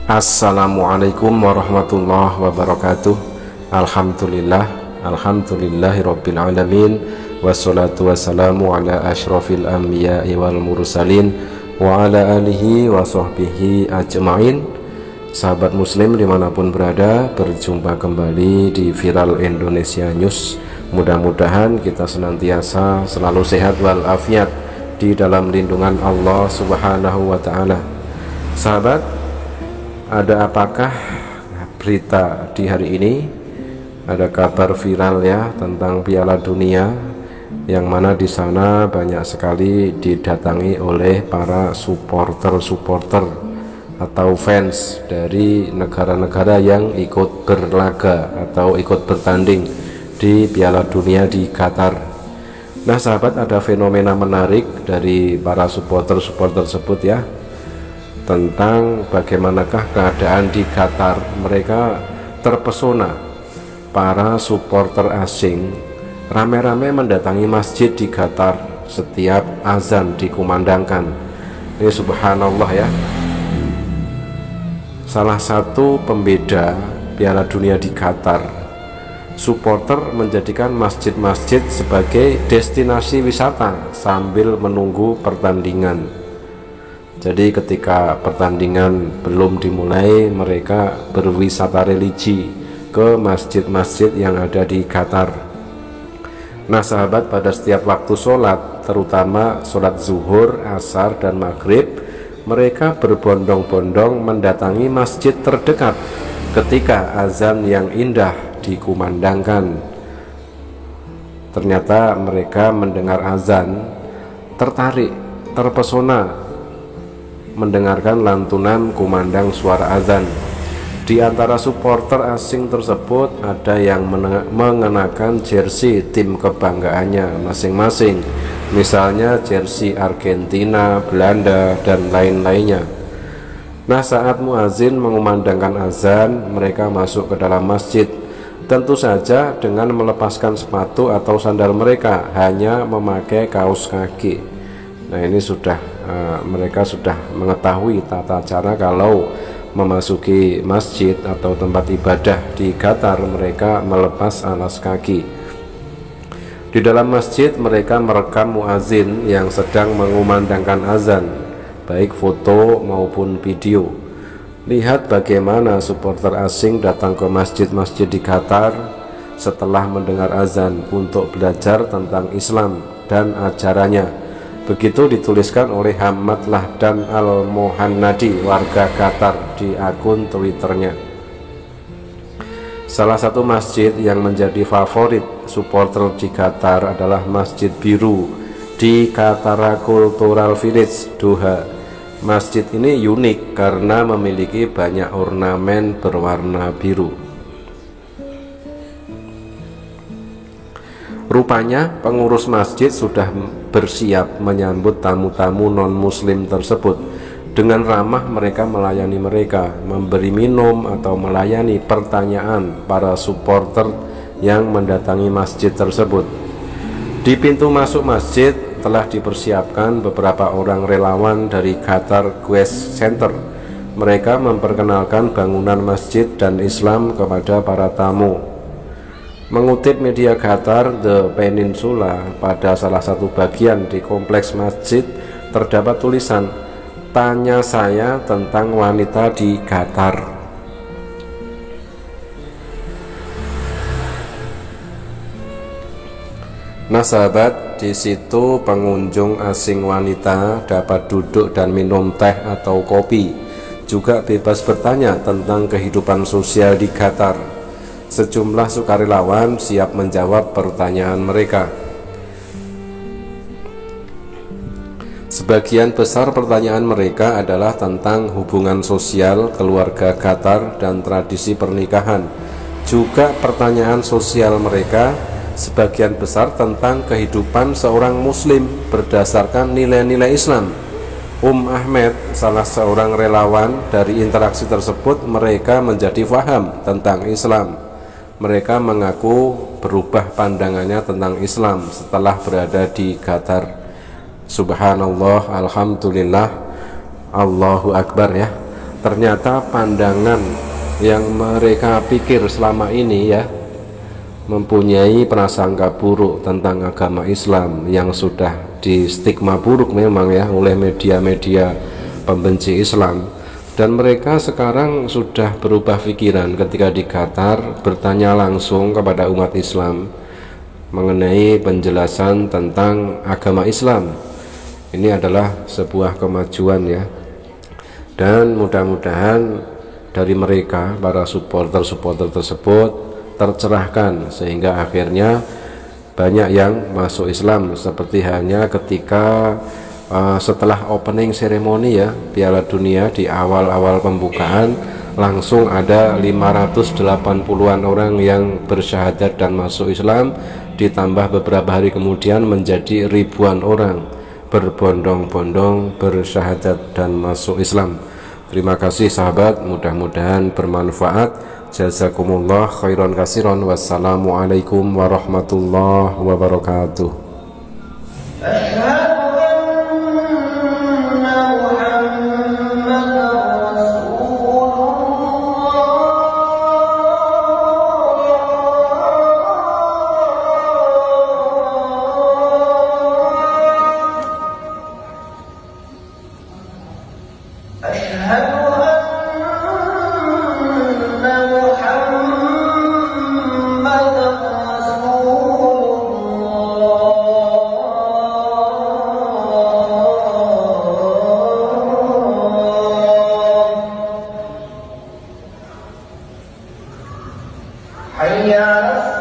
Assalamualaikum warahmatullahi wabarakatuh. Alhamdulillahirabbil alamin, wassalatu wassalamu ala asyrafil anbiya'i wal mursalin wa ala alihi wa sahbihi ajma'in. Sahabat muslim dimanapun berada, berjumpa kembali di Viral Indonesia News. Mudah-mudahan kita senantiasa selalu sehat walafiat di dalam lindungan Allah Subhanahu wa ta'ala. Sahabat, ada apakah berita di hari ini? Ada kabar viral ya tentang Piala Dunia, yang mana di sana banyak sekali didatangi oleh para supporter atau fans dari negara-negara yang ikut berlaga atau ikut bertanding di Piala Dunia di Qatar. Nah sahabat, ada fenomena menarik dari para supporter tersebut ya, tentang bagaimanakah keadaan di Qatar. Mereka terpesona, para supporter asing rame-rame mendatangi masjid di Qatar setiap azan dikumandangkan. Ini subhanallah ya, salah satu pembeda Piala Dunia di Qatar, supporter menjadikan masjid-masjid sebagai destinasi wisata sambil menunggu pertandingan. Jadi ketika pertandingan belum dimulai, mereka berwisata religi ke masjid-masjid yang ada di Qatar. Nah sahabat, pada setiap waktu sholat, terutama sholat zuhur, asar, dan maghrib, mereka berbondong-bondong mendatangi masjid terdekat ketika azan yang indah dikumandangkan. Ternyata mereka mendengar azan, tertarik, terpesona mendengarkan lantunan kumandang suara azan. Di antara supporter asing tersebut ada yang mengenakan jersey tim kebanggaannya masing-masing, misalnya jersey Argentina, Belanda, dan lain-lainnya. Nah saat muazin mengumandangkan azan, mereka masuk ke dalam masjid, tentu saja dengan melepaskan sepatu atau sandal mereka, hanya memakai kaos kaki. Nah ini mereka sudah mengetahui tata cara kalau memasuki masjid atau tempat ibadah di Qatar. Mereka melepas alas kaki. Di dalam masjid mereka merekam muazin yang sedang mengumandangkan azan, baik foto maupun video. Lihat bagaimana supporter asing datang ke masjid-masjid di Qatar setelah mendengar azan untuk belajar tentang Islam dan ajarannya. Begitu dituliskan oleh Hamad Lahdan Al-Mohannadi, warga Qatar, di akun Twitternya. Salah satu masjid yang menjadi favorit supporter di Qatar adalah Masjid Biru di Qatar Cultural Village, Doha. Masjid ini unik karena memiliki banyak ornamen berwarna biru. Rupanya pengurus masjid sudah bersiap menyambut tamu-tamu non-muslim tersebut. Dengan ramah mereka melayani mereka, memberi minum atau melayani pertanyaan para supporter yang mendatangi masjid tersebut. Di pintu masuk masjid telah dipersiapkan beberapa orang relawan dari Qatar Quest Center. Mereka memperkenalkan bangunan masjid dan Islam kepada para tamu. Mengutip media Qatar The Peninsula, pada salah satu bagian di kompleks masjid terdapat tulisan, "Tanya saya tentang wanita di Qatar." Nah sahabat, di situ pengunjung asing wanita dapat duduk dan minum teh atau kopi, juga bebas bertanya tentang kehidupan sosial di Qatar. Sejumlah sukarelawan siap menjawab pertanyaan mereka. Sebagian besar pertanyaan mereka adalah tentang hubungan sosial keluarga Qatar dan tradisi pernikahan. Juga pertanyaan sosial mereka sebagian besar tentang kehidupan seorang muslim berdasarkan nilai-nilai Islam. Ahmed, salah seorang relawan dari interaksi tersebut, mereka menjadi faham tentang Islam. Mereka mengaku berubah pandangannya tentang Islam setelah berada di Qatar. Subhanallah, alhamdulillah, Allahu Akbar ya. Ternyata pandangan yang mereka pikir selama ini ya, mempunyai prasangka buruk tentang agama Islam yang sudah di stigma buruk memang ya oleh media-media pembenci Islam, dan mereka sekarang sudah berubah pikiran ketika di Qatar bertanya langsung kepada umat Islam mengenai penjelasan tentang agama Islam. Ini adalah sebuah kemajuan ya, dan mudah-mudahan dari mereka, para supporter-supporter tersebut tercerahkan sehingga akhirnya banyak yang masuk Islam, seperti halnya ketika setelah opening ceremony ya Piala Dunia, di awal-awal pembukaan langsung ada 580-an orang yang bersyahadat dan masuk Islam, ditambah beberapa hari kemudian menjadi ribuan orang berbondong-bondong bersyahadat dan masuk Islam. Terima kasih sahabat, mudah-mudahan bermanfaat. Jazakumullah khairan kasiran. Wassalamualaikum warahmatullahi wabarakatuh. حي على الصلاة.